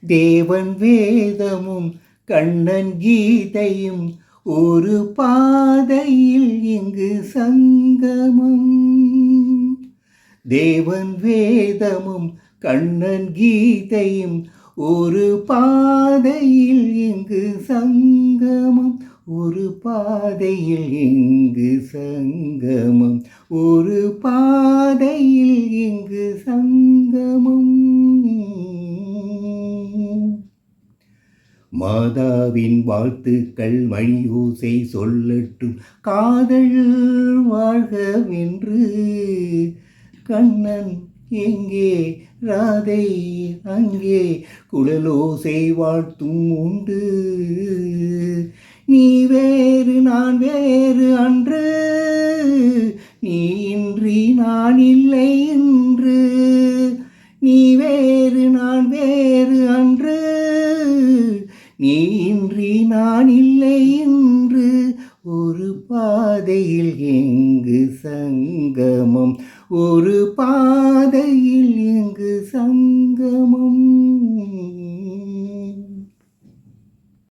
தேவன் வேதமும் கண்ணன் கீதையும் ஒரு பாதையில் இங்கு சங்கமம். தேவன் வேதமும் கண்ணன் கீதையும் ஒரு பாதையில் இங்கு சங்கமம். ஒரு பாதையில் இங்கு சங்கமம். ஒரு பாதையில் இங்கு சங்கமம். மாதாவின் வாழ்த்துக்கள் மணியோசை சொல்லட்டும், காதல் வாழ்கவென்று. கண்ணன் எங்கே, ராதை அங்கே, குழலோசை வாழ்த்தும் உண்டு. நீ வேறு நான் வேறு அன்று, நீ இன்றி நான் இல்லை என்று. நீ வேறு நான் வேறு அன்று, நீ இன்றி நான் இல்லை என்று. ஒரு பாதையில் எங்கு சங்கமம். ஒரு பாதையில் எங்கு